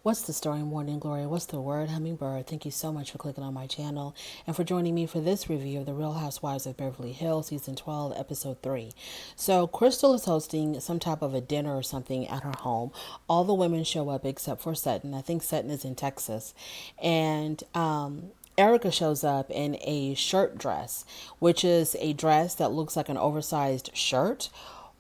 What's the story, Morning Glory? What's the word, Hummingbird? Thank you so much for clicking on my channel and for joining me for this review of The Real Housewives of Beverly Hills, Season 12, Episode 3. So, Crystal is hosting some type of a dinner or something at her home. All the women show up except for Sutton. I think Sutton is in Texas. And, Erica shows up in a shirt dress, which is a dress that looks like an oversized shirt,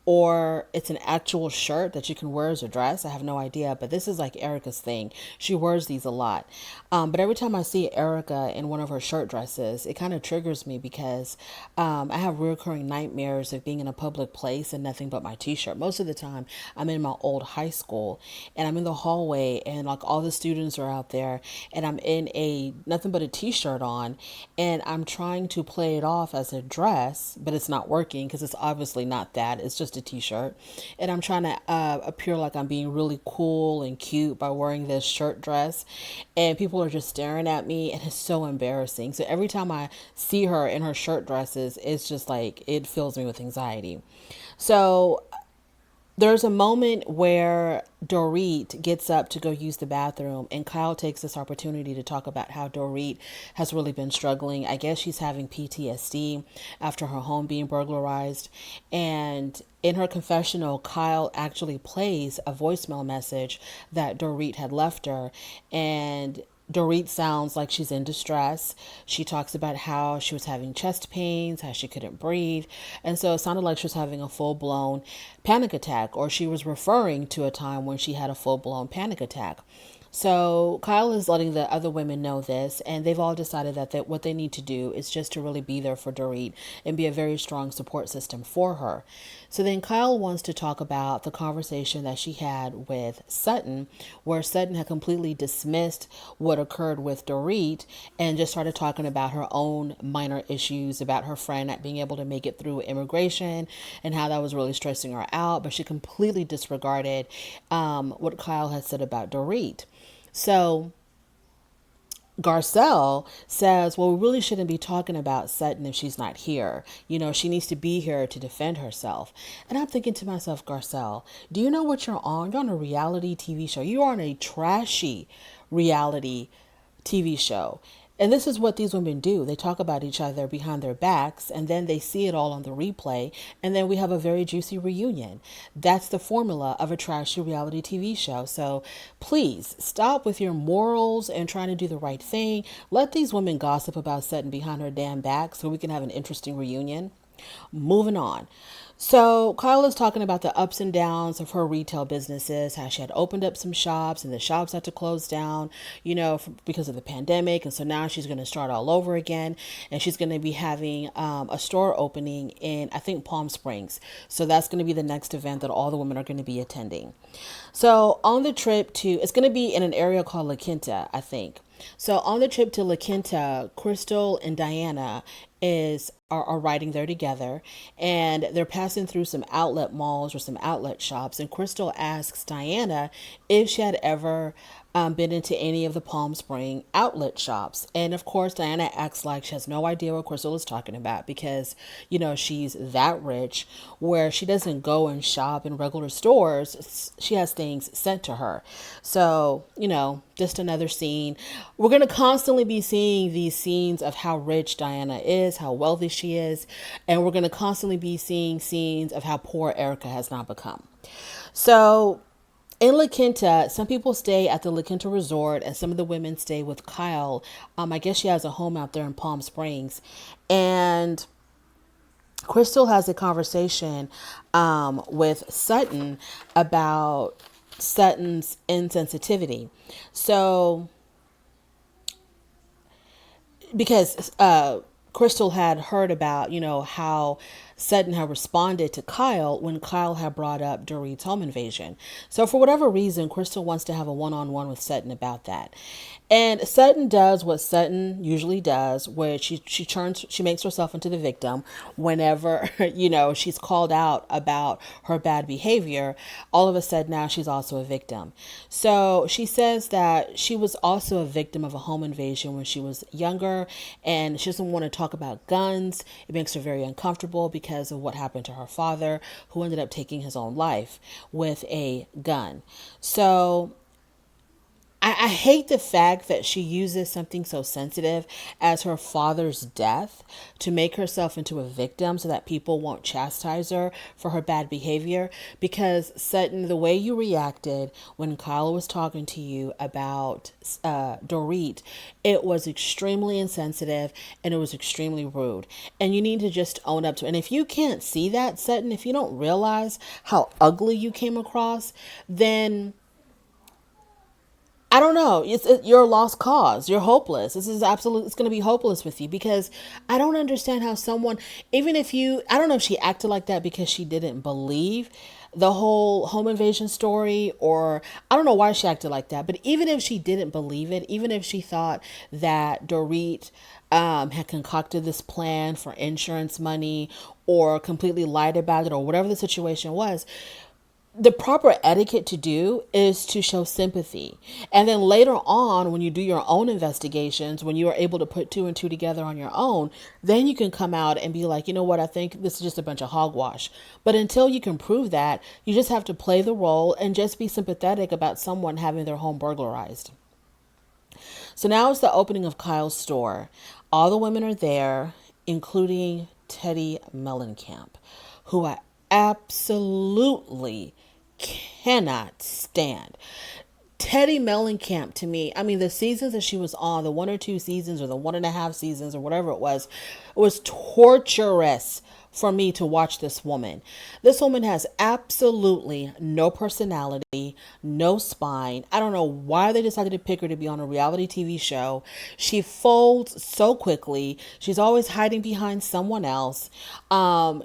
or it's an actual shirt that you can wear as a dress. I have no idea, but this is like Erica's thing. She wears these a lot. But every time I see Erica in one of her shirt dresses, it kind of triggers me because I have recurring nightmares of being in a public place and nothing but my t-shirt. Most of the time, I'm in my old high school and I'm in the hallway and like all the students are out there and I'm in a nothing but a t-shirt on and I'm trying to play it off as a dress, but it's not working because it's obviously not that. It's just a t-shirt, and I'm trying to appear like I'm being really cool and cute by wearing this shirt dress, and people are just staring at me and it's so embarrassing. So every time I see her in her shirt dresses, it's just like it fills me with anxiety. So there's a moment where Dorit gets up to go use the bathroom, and Kyle takes this opportunity to talk about how Dorit has really been struggling. I guess she's having PTSD after her home being burglarized. And in her confessional, Kyle actually plays a voicemail message that Dorit had left her. And Dorit sounds like she's in distress. She talks about how she was having chest pains, how she couldn't breathe. And so it sounded like she was having a full blown panic attack, or she was referring to a time when she had a full blown panic attack. So Kyle is letting the other women know this, and they've all decided that what they need to do is just to really be there for Dorit and be a very strong support system for her. So then Kyle wants to talk about the conversation that she had with Sutton, where Sutton had completely dismissed what occurred with Dorit and just started talking about her own minor issues, about her friend not being able to make it through immigration and how that was really stressing her out. But she completely disregarded what Kyle had said about Dorit. So Garcelle says, well, we really shouldn't be talking about Sutton if she's not here. You know, she needs to be here to defend herself. And I'm thinking to myself, Garcelle, do you know what you're on? You're on a reality TV show. You're on a trashy reality TV show. And this is what these women do. They talk about each other behind their backs, and then they see it all on the replay, and then we have a very juicy reunion. That's the formula of a trashy reality TV show. So please stop with your morals and trying to do the right thing. Let these women gossip about Sutton behind her damn back so we can have an interesting reunion. Moving on. So Kyle is talking about the ups and downs of her retail businesses, how she had opened up some shops and the shops had to close down, because of the pandemic. And so now she's going to start all over again. And she's going to be having a store opening in, I think, Palm Springs. So that's going to be the next event that all the women are going to be attending. So on the trip it's going to be in an area called La Quinta, I think. So on the trip to La Quinta, Crystal and Diana are riding there together, and they're passing through some outlet malls or some outlet shops, and Crystal asks Diana if she had ever been into any of the Palm Spring outlet shops. And of course, Diana acts like she has no idea what Crystal is talking about because, she's that rich where she doesn't go and shop in regular stores. She has things sent to her. So, just another scene. We're going to constantly be seeing these scenes of how rich Diana is, how wealthy she is, and we're going to constantly be seeing scenes of how poor Erica has now become. So in La Quinta, some people stay at the La Quinta Resort, and some of the women stay with Kyle. I guess she has a home out there in Palm Springs. And Crystal has a conversation with Sutton about Sutton's insensitivity. So, because Crystal had heard about, how Sutton had responded to Kyle when Kyle had brought up Dorit's home invasion. So for whatever reason, Crystal wants to have a one-on-one with Sutton about that. And Sutton does what Sutton usually does, where she makes herself into the victim whenever, she's called out about her bad behavior. All of a sudden now she's also a victim. So she says that she was also a victim of a home invasion when she was younger, and she doesn't want to talk about guns. It makes her very uncomfortable because of what happened to her father, who ended up taking his own life with a gun. So I hate the fact that she uses something so sensitive as her father's death to make herself into a victim so that people won't chastise her for her bad behavior. Because Sutton, the way you reacted when Kyle was talking to you about Dorit, it was extremely insensitive and it was extremely rude. And you need to just own up to it. And if you can't see that, Sutton, if you don't realize how ugly you came across, then I don't know. You're a lost cause. You're hopeless. This is absolute. It's going to be hopeless with you because I don't understand how someone, even if you, I don't know if she acted like that because she didn't believe the whole home invasion story, or I don't know why she acted like that. But even if she didn't believe it, even if she thought that Dorit had concocted this plan for insurance money or completely lied about it or whatever the situation was, the proper etiquette to do is to show sympathy. And then later on, when you do your own investigations, when you are able to put two and two together on your own, then you can come out and be like, you know what, I think this is just a bunch of hogwash. But until you can prove that, you just have to play the role and just be sympathetic about someone having their home burglarized. So now it's the opening of Kyle's store. All the women are there, including Teddy Mellencamp, who I absolutely cannot stand. Teddy Mellencamp, to me, I mean, the seasons that she was on, the 1 or 2 seasons or the 1.5 seasons or whatever it was torturous for me to watch this woman. This woman has absolutely no personality, no spine. I don't know why they decided to pick her to be on a reality TV show. She folds so quickly. She's always hiding behind someone else.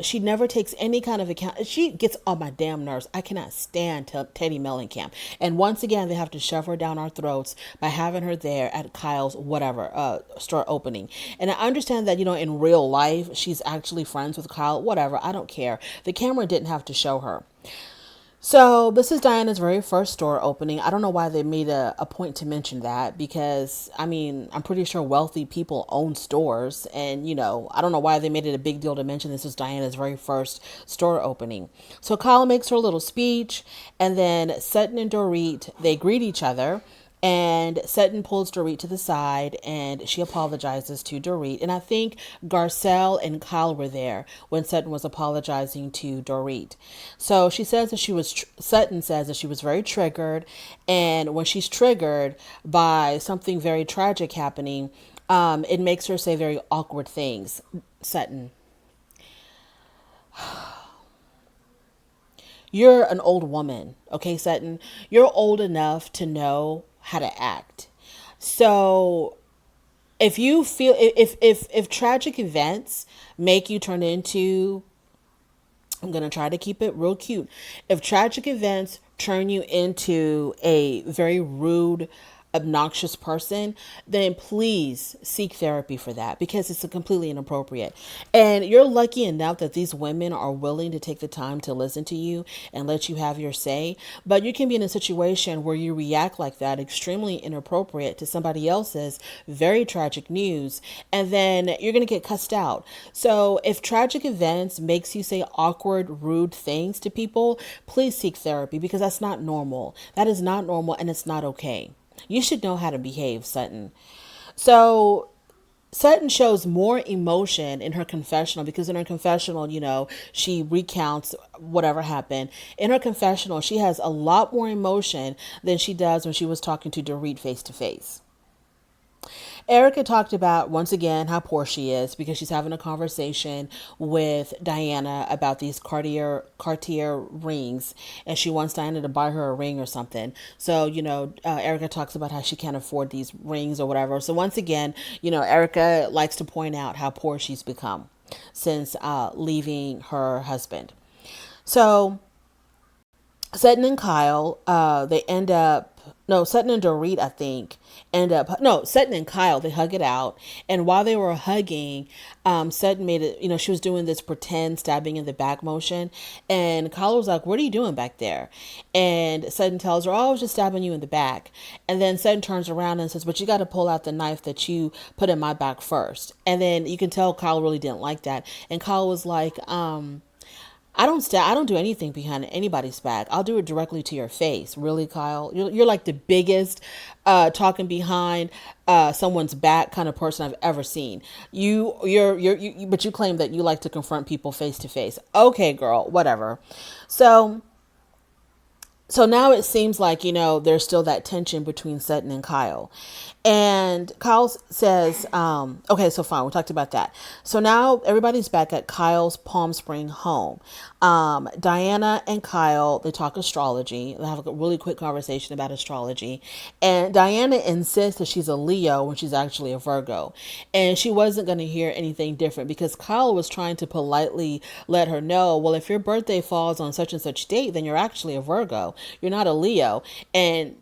She never takes any kind of account. She gets on my damn nerves. I cannot stand Teddy Mellencamp. And once again, they have to shove her down our throats by having her there at Kyle's whatever store opening. And I understand that, in real life, she's actually friends with Kyle. Whatever, I don't care. The camera didn't have to show her. So this is Diana's very first store opening. I don't know why they made a point to mention that because, I mean, I'm pretty sure wealthy people own stores. And, I don't know why they made it a big deal to mention this is Diana's very first store opening. So Kyle makes her little speech, and then Sutton and Dorit, they greet each other. And Sutton pulls Dorit to the side and she apologizes to Dorit. And I think Garcelle and Kyle were there when Sutton was apologizing to Dorit. So she says that Sutton says that she was very triggered. And when she's triggered by something very tragic happening, it makes her say very awkward things. Sutton, you're an old woman. Okay, Sutton, you're old enough to know how to act. So if you feel if tragic events make you turn into, I'm going to try to keep it real cute. If tragic events turn you into a very rude, obnoxious person, then please seek therapy for that because it's completely inappropriate. And you're lucky enough that these women are willing to take the time to listen to you and let you have your say. But you can be in a situation where you react like that, extremely inappropriate to somebody else's very tragic news, and then you're going to get cussed out. So if tragic events makes you say awkward, rude things to people, please seek therapy because that's not normal. That is not normal and it's not okay. You should know how to behave, Sutton. So Sutton shows more emotion in her confessional because in her confessional, she recounts whatever happened. In her confessional, she has a lot more emotion than she does when she was talking to Dorit face to face. Erica talked about, once again, how poor she is because she's having a conversation with Diana about these Cartier rings, and she wants Diana to buy her a ring or something. So, Erica talks about how she can't afford these rings or whatever. So once again, Erica likes to point out how poor she's become since leaving her husband. So Sutton and Kyle, they end up, no, Sutton and Dorit, I think, Sutton and Kyle, they hug it out. And while they were hugging, Sutton made it, she was doing this pretend stabbing in the back motion. And Kyle was like, what are you doing back there? And Sutton tells her, oh, I was just stabbing you in the back. And then Sutton turns around and says, but you got to pull out the knife that you put in my back first. And then you can tell Kyle really didn't like that. And Kyle was like, I don't do anything behind anybody's back. I'll do it directly to your face. Really, Kyle? You're like the biggest talking behind someone's back kind of person I've ever seen. But you claim that you like to confront people face to face. Okay, girl, whatever. So so now it seems like, there's still that tension between Sutton and Kyle. And Kyle says, okay, so fine, we talked about that. So now everybody's back at Kyle's Palm Spring home. Diana and Kyle, they talk astrology. They have a really quick conversation about astrology. And Diana insists that she's a Leo when she's actually a Virgo. And she wasn't going to hear anything different because Kyle was trying to politely let her know, well, if your birthday falls on such and such date, then you're actually a Virgo. You're not a Leo. And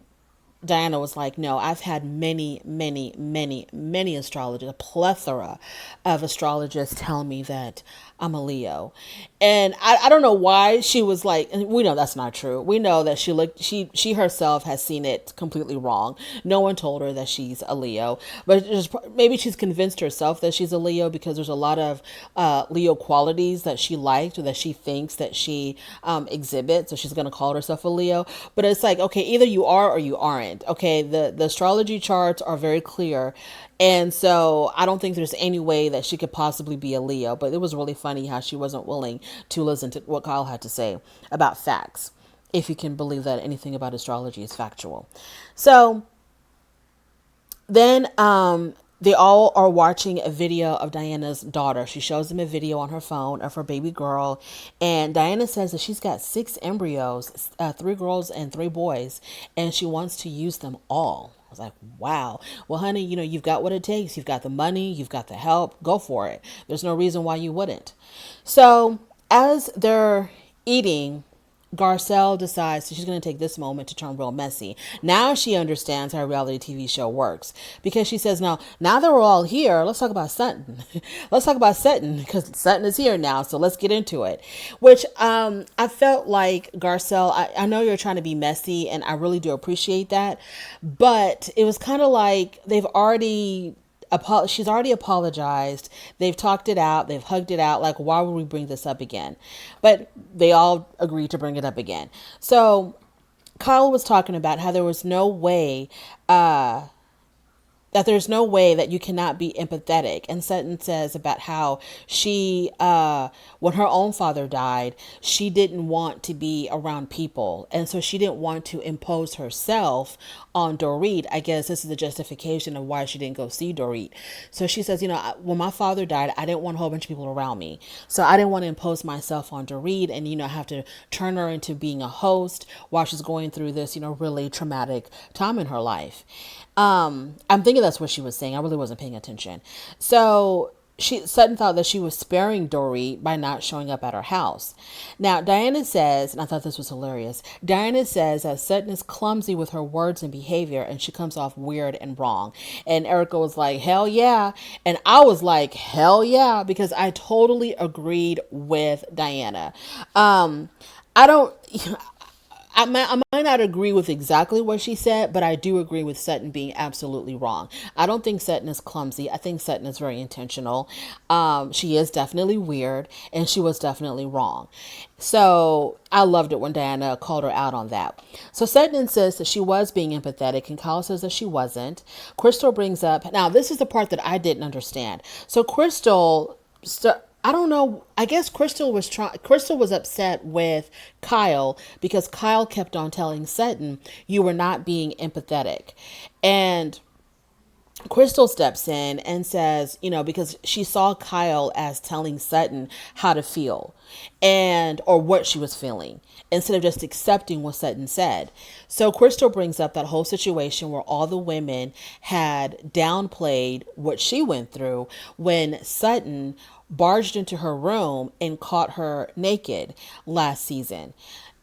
Diana was like, no, I've had many, many, many, many astrologers, a plethora of astrologists tell me that I'm a Leo. And I don't know why she was like, and we know that's not true. We know that she herself has seen it completely wrong. No one told her that she's a Leo, but maybe she's convinced herself that she's a Leo because there's a lot of Leo qualities that she liked or that she thinks that she exhibits. So she's going to call herself a Leo. But it's like, okay, either you are or you aren't. Okay, the astrology charts are very clear. And so I don't think there's any way that she could possibly be a Leo. But it was really funny how she wasn't willing to listen to what Kyle had to say about facts, if you can believe that anything about astrology is factual. So then they all are watching a video of Diana's daughter. She shows them a video on her phone of her baby girl. And Diana says that she's got 6 embryos, 3 girls and 3 boys, and she wants to use them all. I was like, wow. Well, honey, you've got what it takes. You've got the money. You've got the help. Go for it. There's no reason why you wouldn't. So as they're eating, Garcelle decides she's going to take this moment to turn real messy. Now she understands how a reality TV show works because she says, now that we're all here, let's talk about Sutton. Let's talk about Sutton because Sutton is here now. So let's get into it, which I felt like Garcelle, I know you're trying to be messy and I really do appreciate that. But it was kind of like she's already apologized. They've talked it out. They've hugged it out. Like, why would we bring this up again? But they all agreed to bring it up again. So Kyle was talking about how there was no way, that there's no way that you cannot be empathetic. And Sutton says about how she, when her own father died, she didn't want to be around people. And so she didn't want to impose herself on Dorit. I guess this is the justification of why she didn't go see Dorit. So she says, when my father died, I didn't want a whole bunch of people around me. So I didn't want to impose myself on Dorit and, have to turn her into being a host while she's going through this, really traumatic time in her life. I'm thinking that's what she was saying. I really wasn't paying attention. So Sutton thought that she was sparing Dorit by not showing up at her house. Now, Diana says, and I thought this was hilarious, Diana says that Sutton is clumsy with her words and behavior and she comes off weird and wrong. And Erica was like, hell yeah. And I was like, hell yeah, because I totally agreed with Diana. I don't... I might not agree with exactly what she said, but I do agree with Sutton being absolutely wrong. I don't think Sutton is clumsy. I think Sutton is very intentional. She is definitely weird, and she was definitely wrong. So I loved it when Diana called her out on that. So Sutton insists that she was being empathetic, and Kyle says that she wasn't. Crystal brings up, now this is the part that I didn't understand. So Crystal... I don't know. I guess Crystal was upset with Kyle because Kyle kept on telling Sutton, you were not being empathetic. And Crystal steps in and says, because she saw Kyle as telling Sutton how to feel or what she was feeling instead of just accepting what Sutton said. So Crystal brings up that whole situation where all the women had downplayed what she went through when Sutton barged into her room and caught her naked last season.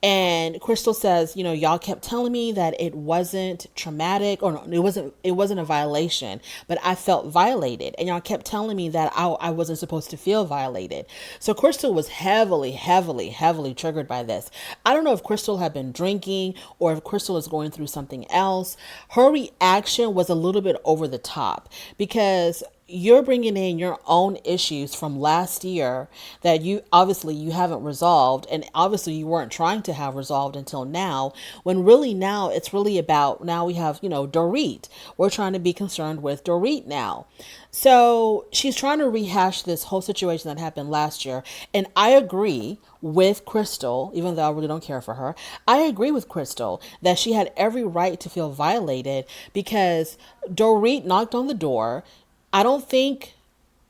And Crystal says, y'all kept telling me that it wasn't traumatic or no, it wasn't a violation, but I felt violated. And y'all kept telling me that I wasn't supposed to feel violated. So Crystal was heavily, heavily, heavily triggered by this. I don't know if Crystal had been drinking or if Crystal is going through something else. Her reaction was a little bit over the top because you're bringing in your own issues from last year that you haven't resolved, and obviously you weren't trying to have resolved until now, when really now it's really about, now we have, Dorit. We're trying to be concerned with Dorit now. So she's trying to rehash this whole situation that happened last year. And I agree with Crystal, even though I really don't care for her. I agree with Crystal that she had every right to feel violated because Dorit knocked on the door. I don't think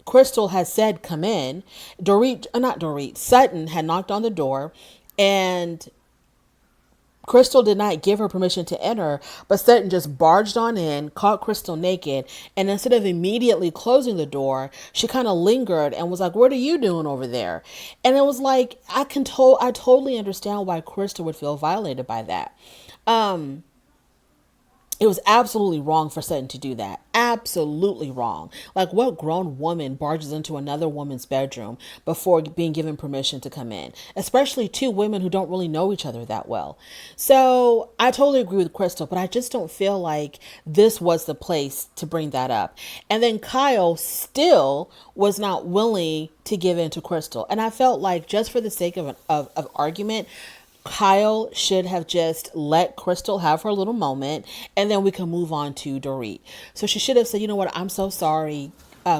Crystal had said, come in. Not Dorit, Sutton had knocked on the door, and Crystal did not give her permission to enter, but Sutton just barged on in, caught Crystal naked, and instead of immediately closing the door, she kind of lingered and was like, "What are you doing over there?" And it was like, I totally understand why Crystal would feel violated by that. It was absolutely wrong for Sutton to do that. Absolutely wrong. Like, what grown woman barges into another woman's bedroom before being given permission to come in? Especially two women who don't really know each other that well. So I totally agree with Crystal, but I just don't feel like this was the place to bring that up. And then Kyle still was not willing to give in to Crystal. And I felt like, just for the sake of argument, Kyle should have just let Crystal have her little moment, and then we can move on to Dorit. So she should have said, "You know what, I'm so sorry,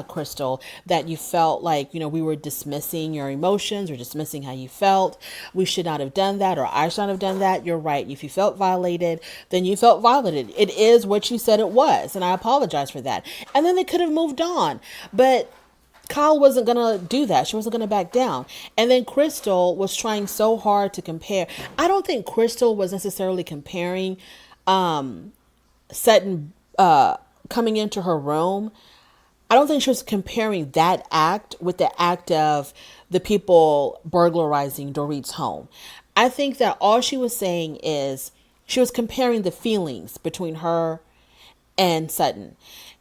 Crystal, that you felt like, we were dismissing your emotions or dismissing how you felt. We should not have done that, or I should not have done that. You're right. If you felt violated, then you felt violated. It is what you said it was, and I apologize for that." And then they could have moved on. But Kyle wasn't going to do that. She wasn't going to back down. And then Crystal was trying so hard to compare. I don't think Crystal was necessarily comparing Sutton coming into her room. I don't think she was comparing that act with the act of the people burglarizing Dorit's home. I think that all she was saying is she was comparing the feelings between her and Sutton.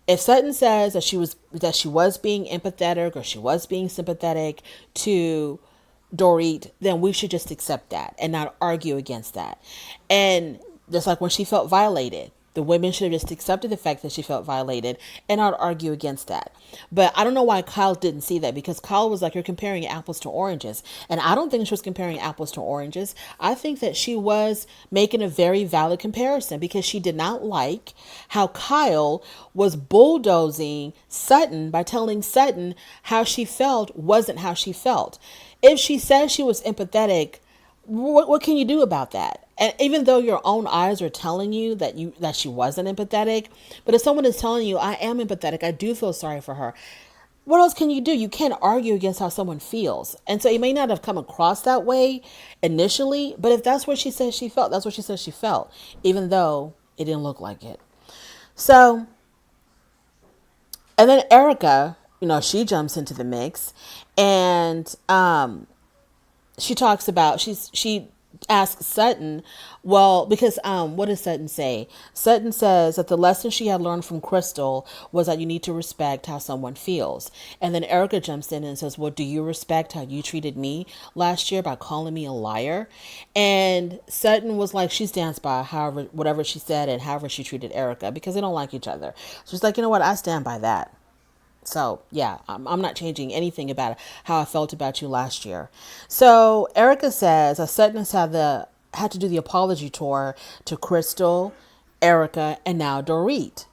If Sutton says that she was being empathetic or she was being sympathetic to Dorit, then we should just accept that and not argue against that. And just like when she felt violated, the women should have just accepted the fact that she felt violated and not argue against that. But I don't know why Kyle didn't see that, because Kyle was like, "You're comparing apples to oranges." And I don't think she was comparing apples to oranges. I think that she was making a very valid comparison, because she did not like how Kyle was bulldozing Sutton by telling Sutton how she felt wasn't how she felt. If she said she was empathetic, what can you do about that? And even though your own eyes are telling you that she wasn't empathetic, but if someone is telling you, "I am empathetic, I do feel sorry for her," what else can you do? You can't argue against how someone feels. And so it may not have come across that way initially, but if that's what she says she felt, that's what she says she felt, even though it didn't look like it. So, and then Erica, she jumps into the mix, and she talks about, she asks Sutton, well, because what does Sutton say? Sutton says that the lesson she had learned from Crystal was that you need to respect how someone feels. And then Erica jumps in and says, "Well, do you respect how you treated me last year by calling me a liar?" And Sutton was like, she stands by whatever she said and however she treated Erica, because they don't like each other. So she's like, "You know what? I stand by that." So, yeah, I'm not changing anything about how I felt about you last year. So, Erica says Sutton has had to do the apology tour to Crystal, Erica, and now Dorit.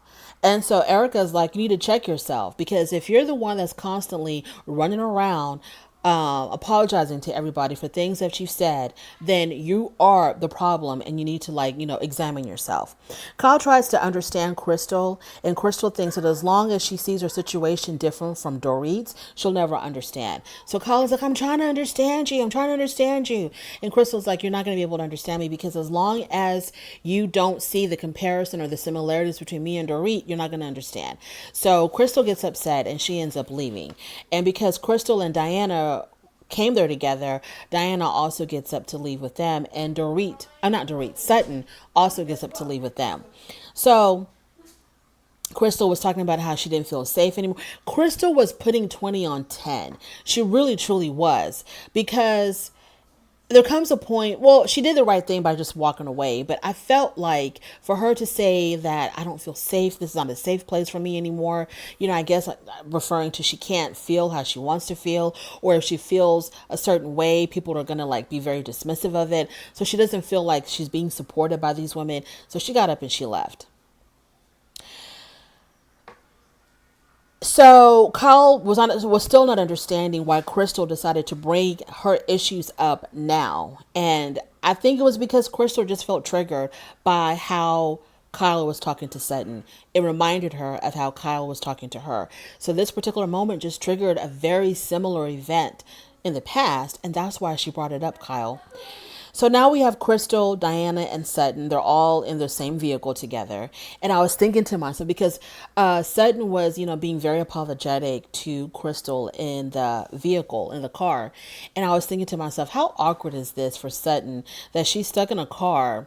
And so Erica's like, "You need to check yourself, because if you're the one that's constantly running around apologizing to everybody for things that you said, then you are the problem, and you need to examine yourself." Kyle tries to understand Crystal, and Crystal thinks that as long as she sees her situation different from Dorit's, she'll never understand. So Kyle's like, "I'm trying to understand you. I'm trying to understand you." And Crystal's like, "You're not going to be able to understand me, because as long as you don't see the comparison or the similarities between me and Dorit, you're not going to understand." So Crystal gets upset and she ends up leaving. And because Crystal and Diana came there together, Diana also gets up to leave with them, and Sutton also gets up to leave with them. So Crystal was talking about how she didn't feel safe anymore. Crystal was putting 20 on 10. She really truly was, because there comes a point, well, she did the right thing by just walking away, but I felt like for her to say that I don't feel safe, this is not a safe place for me anymore, I guess referring to she can't feel how she wants to feel, or if she feels a certain way, people are going to like be very dismissive of it. So she doesn't feel like she's being supported by these women. So she got up and she left. So Kyle was still not understanding why Crystal decided to bring her issues up now, and I think it was because Crystal just felt triggered by how Kyle was talking to Sutton. It reminded her of how Kyle was talking to her. So this particular moment just triggered a very similar event in the past, and that's why she brought it up, Kyle. So now we have Crystal, Diana, and Sutton. They're all in the same vehicle together. And I was thinking to myself, because Sutton was, being very apologetic to Crystal in the vehicle, in the car. And I was thinking to myself, how awkward is this for Sutton that she's stuck in a car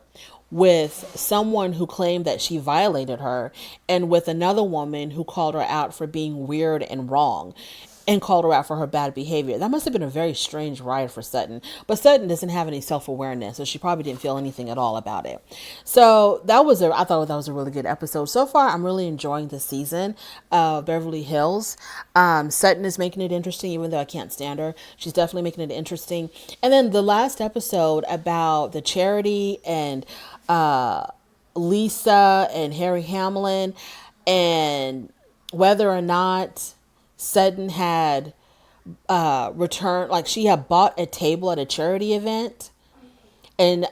with someone who claimed that she violated her and with another woman who called her out for being weird and wrong and called her out for her bad behavior. That must have been a very strange ride for Sutton. But Sutton doesn't have any self-awareness, so she probably didn't feel anything at all about it. So I thought that was a really good episode. So far, I'm really enjoying the season of Beverly Hills. Sutton is making it interesting, even though I can't stand her. She's definitely making it interesting. And then the last episode about the charity and Lisa and Harry Hamlin, and whether or not Sutton had returned, like she had bought a table at a charity event, and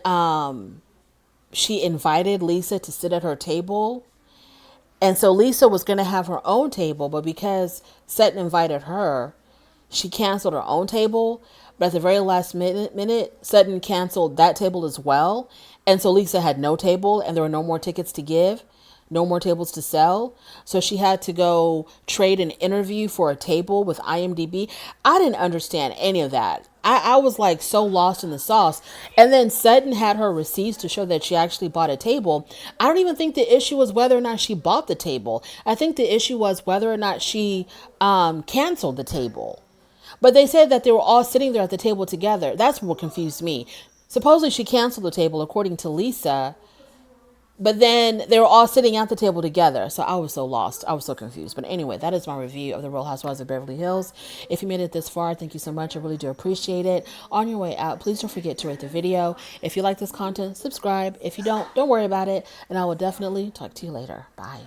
she invited Lisa to sit at her table. And so Lisa was going to have her own table, but because Sutton invited her, she canceled her own table. But at the very last minute, Sutton canceled that table as well. And so Lisa had no table, and there were no more tickets to give, no more tables to sell. So she had to go trade an interview for a table with IMDb. I didn't understand any of that. I was like so lost in the sauce. And then Sutton had her receipts to show that she actually bought a table. I don't even think the issue was whether or not she bought the table. I think the issue was whether or not she canceled the table. But they said that they were all sitting there at the table together. That's what confused me. Supposedly she canceled the table according to Lisa, but then they were all sitting at the table together. So I was so lost. I was so confused. But anyway, that is my review of The Real Housewives of Beverly Hills. If you made it this far, thank you so much. I really do appreciate it. On your way out, please don't forget to rate the video. If you like this content, subscribe. If you don't worry about it. And I will definitely talk to you later. Bye.